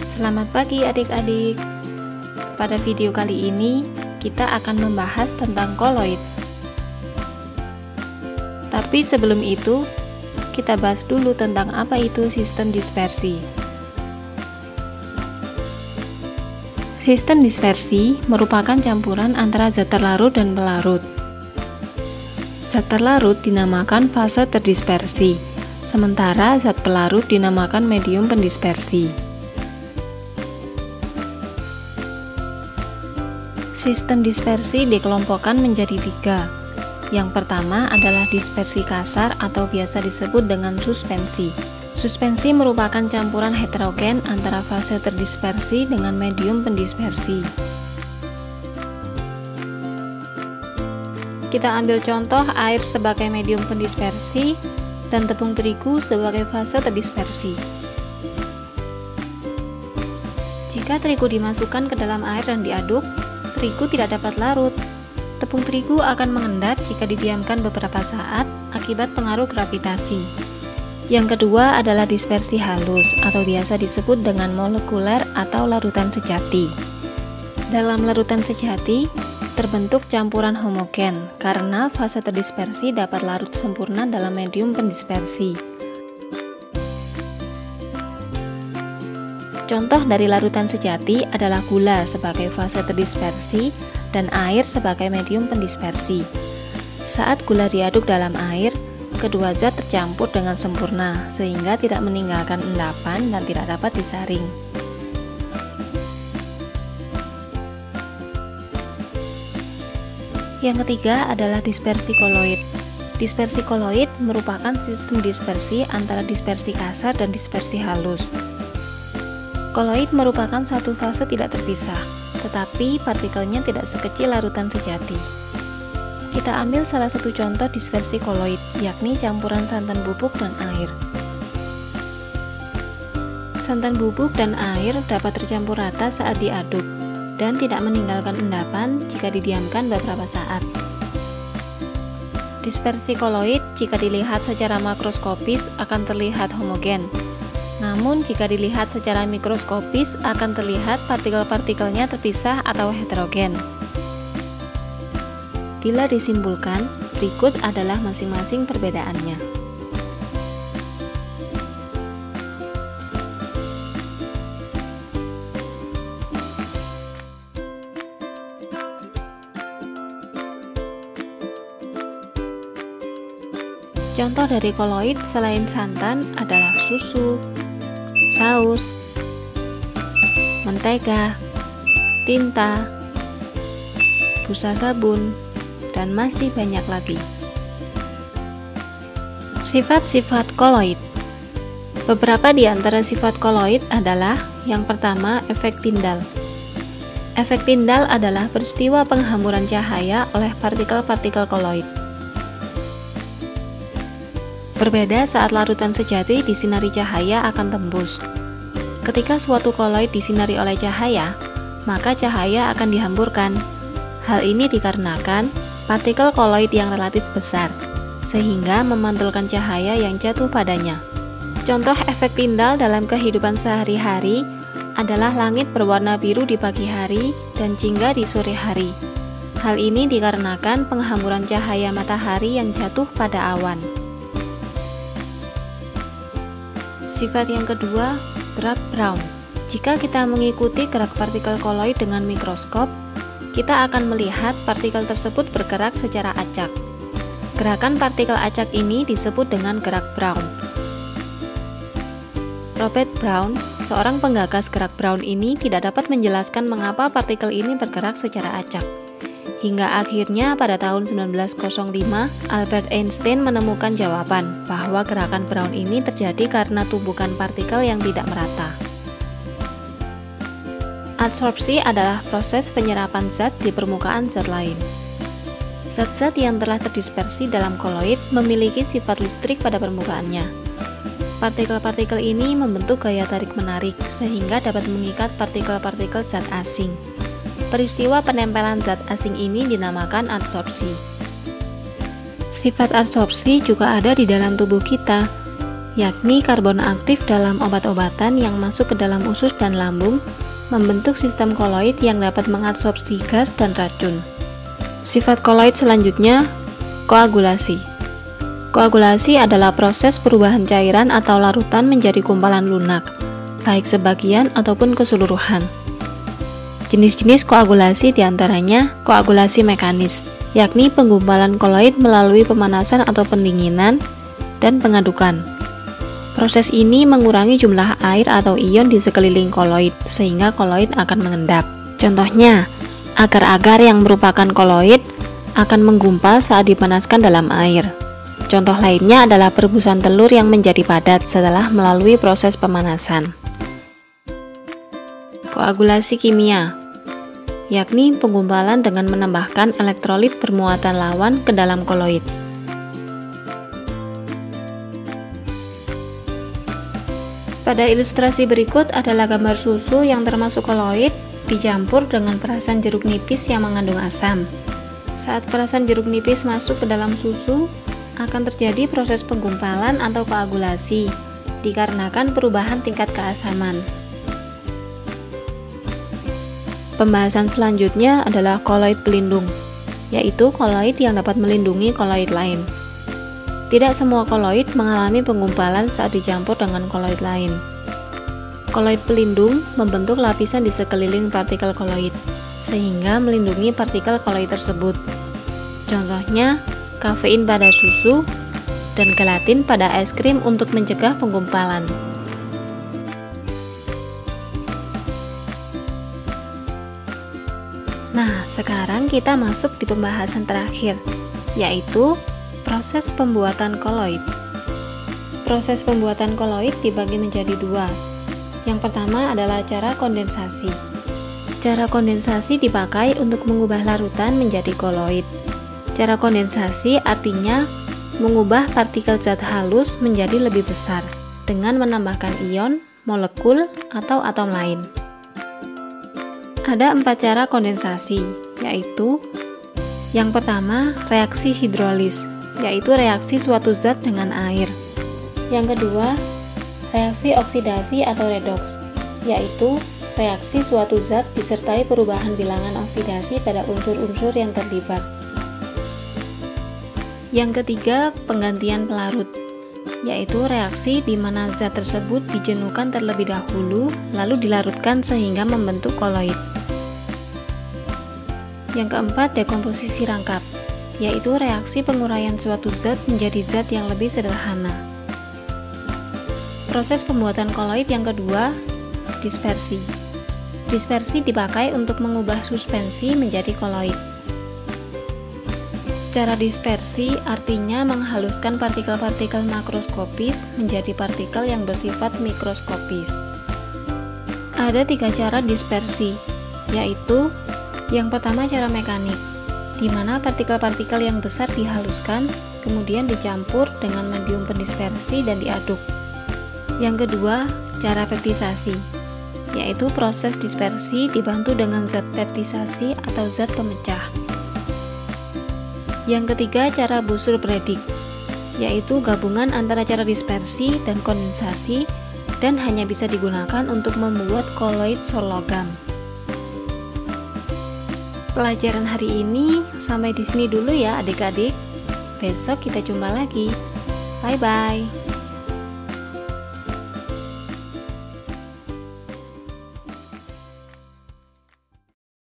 Selamat pagi adik-adik. Pada video kali ini kita akan membahas tentang koloid. Tapi sebelum itu, kita bahas dulu tentang apa itu sistem dispersi. Sistem dispersi merupakan campuran antara zat terlarut dan pelarut. Zat terlarut dinamakan fase terdispersi, sementara zat pelarut dinamakan medium pendispersi. Sistem dispersi dikelompokkan menjadi 3. Yang pertama adalah dispersi kasar atau biasa disebut dengan suspensi. Suspensi merupakan campuran heterogen antara fase terdispersi dengan medium pendispersi. Kita ambil contoh air sebagai medium pendispersi dan tepung terigu sebagai fase terdispersi. Jika terigu dimasukkan ke dalam air dan diaduk, terigu tidak dapat larut. Tepung terigu akan mengendap jika didiamkan beberapa saat akibat pengaruh gravitasi. Yang kedua adalah dispersi halus atau biasa disebut dengan molekuler atau larutan sejati. Dalam larutan sejati, terbentuk campuran homogen karena fase terdispersi dapat larut sempurna dalam medium pendispersi. Contoh dari larutan sejati adalah gula sebagai fase terdispersi dan air sebagai medium pendispersi. Saat gula diaduk dalam air, kedua zat tercampur dengan sempurna sehingga tidak meninggalkan endapan dan tidak dapat disaring. Yang ketiga adalah dispersi koloid. Dispersi koloid merupakan sistem dispersi antara dispersi kasar dan dispersi halus. Koloid merupakan satu fase tidak terpisah, tetapi partikelnya tidak sekecil larutan sejati. Kita ambil salah satu contoh dispersi koloid, yakni campuran santan bubuk dan air. Santan bubuk dan air dapat tercampur rata saat diaduk dan tidak meninggalkan endapan jika didiamkan beberapa saat. Dispersi koloid jika dilihat secara makroskopis akan terlihat homogen. Namun jika dilihat secara mikroskopis akan terlihat partikel-partikelnya terpisah atau heterogen. Bila disimpulkan, berikut adalah masing-masing perbedaannya. Contoh dari koloid selain santan adalah susu, saus, mentega, tinta, busa sabun, dan masih banyak lagi. Sifat-sifat koloid. Beberapa di antara sifat koloid adalah yang pertama, efek Tyndall. Efek Tyndall adalah peristiwa penghamburan cahaya oleh partikel-partikel koloid. Berbeda saat larutan sejati disinari cahaya akan tembus. Ketika suatu koloid disinari oleh cahaya, maka cahaya akan dihamburkan. Hal ini dikarenakan partikel koloid yang relatif besar, sehingga memantulkan cahaya yang jatuh padanya. Contoh efek Tyndall dalam kehidupan sehari-hari adalah langit berwarna biru di pagi hari dan jingga di sore hari. Hal ini dikarenakan penghamburan cahaya matahari yang jatuh pada awan. Sifat yang kedua, gerak Brown. Jika kita mengikuti gerak partikel koloid dengan mikroskop, kita akan melihat partikel tersebut bergerak secara acak. Gerakan partikel acak ini disebut dengan gerak Brown. Robert Brown, seorang penggagas gerak Brown ini tidak dapat menjelaskan mengapa partikel ini bergerak secara acak. Hingga akhirnya pada tahun 1905, Albert Einstein menemukan jawaban bahwa gerakan Brown ini terjadi karena tumbukan partikel yang tidak merata. Adsorpsi adalah proses penyerapan zat di permukaan zat lain. Zat-zat yang telah terdispersi dalam koloid memiliki sifat listrik pada permukaannya. Partikel-partikel ini membentuk gaya tarik-menarik sehingga dapat mengikat partikel-partikel zat asing. Peristiwa penempelan zat asing ini dinamakan adsorpsi. Sifat adsorpsi juga ada di dalam tubuh kita. yakni karbon aktif dalam obat-obatan yang masuk ke dalam usus dan lambung, membentuk sistem koloid yang dapat mengabsorpsi gas dan racun. Sifat koloid selanjutnya, koagulasi. Koagulasi adalah proses perubahan cairan atau larutan menjadi gumpalan lunak, baik sebagian ataupun keseluruhan. Jenis-jenis koagulasi diantaranya koagulasi mekanis, yakni penggumpalan koloid melalui pemanasan atau pendinginan dan pengadukan. Proses ini mengurangi jumlah air atau ion di sekeliling koloid, sehingga koloid akan mengendap. Contohnya, agar-agar yang merupakan koloid akan menggumpal saat dipanaskan dalam air. Contoh lainnya adalah perebusan telur yang menjadi padat setelah melalui proses pemanasan. Koagulasi kimia, yakni penggumpalan dengan menambahkan elektrolit bermuatan lawan ke dalam koloid. Pada ilustrasi berikut adalah gambar susu yang termasuk koloid dicampur dengan perasan jeruk nipis yang mengandung asam. Saat perasan jeruk nipis masuk ke dalam susu, akan terjadi proses penggumpalan atau koagulasi, dikarenakan perubahan tingkat keasaman. Pembahasan selanjutnya adalah koloid pelindung, yaitu koloid yang dapat melindungi koloid lain. Tidak semua koloid mengalami penggumpalan saat dicampur dengan koloid lain. Koloid pelindung membentuk lapisan di sekeliling partikel koloid, sehingga melindungi partikel koloid tersebut. Contohnya, kafein pada susu dan gelatin pada es krim untuk mencegah penggumpalan. Nah, sekarang kita masuk di pembahasan terakhir, yaitu proses pembuatan koloid. Proses pembuatan koloid dibagi menjadi dua. Yang pertama adalah cara kondensasi. Cara kondensasi dipakai untuk mengubah larutan menjadi koloid. Cara kondensasi artinya mengubah partikel zat halus menjadi lebih besar dengan menambahkan ion, molekul, atau atom lain. Ada 4 cara kondensasi, yaitu yang pertama, reaksi hidrolis, yaitu reaksi suatu zat dengan air. Yang kedua, reaksi oksidasi atau redoks, yaitu reaksi suatu zat disertai perubahan bilangan oksidasi pada unsur-unsur yang terlibat. Yang ketiga, penggantian pelarut, yaitu reaksi di mana zat tersebut dijenuhkan terlebih dahulu lalu dilarutkan sehingga membentuk koloid. Yang keempat, dekomposisi rangkap, yaitu reaksi penguraian suatu zat menjadi zat yang lebih sederhana. Proses pembuatan koloid yang kedua, dispersi. Dispersi dipakai untuk mengubah suspensi menjadi koloid. Cara dispersi artinya menghaluskan partikel-partikel makroskopis menjadi partikel yang bersifat mikroskopis. Ada 3 cara dispersi, yaitu yang pertama cara mekanik, di mana partikel-partikel yang besar dihaluskan, kemudian dicampur dengan medium pendispersi dan diaduk. Yang kedua, cara peptisasi, yaitu proses dispersi dibantu dengan zat peptisasi atau zat pemecah. Yang ketiga, cara Bussur-Bredig, yaitu gabungan antara cara dispersi dan kondensasi dan hanya bisa digunakan untuk membuat koloid logam. Pelajaran hari ini sampai di sini dulu ya adik-adik. Besok kita jumpa lagi. Bye-bye.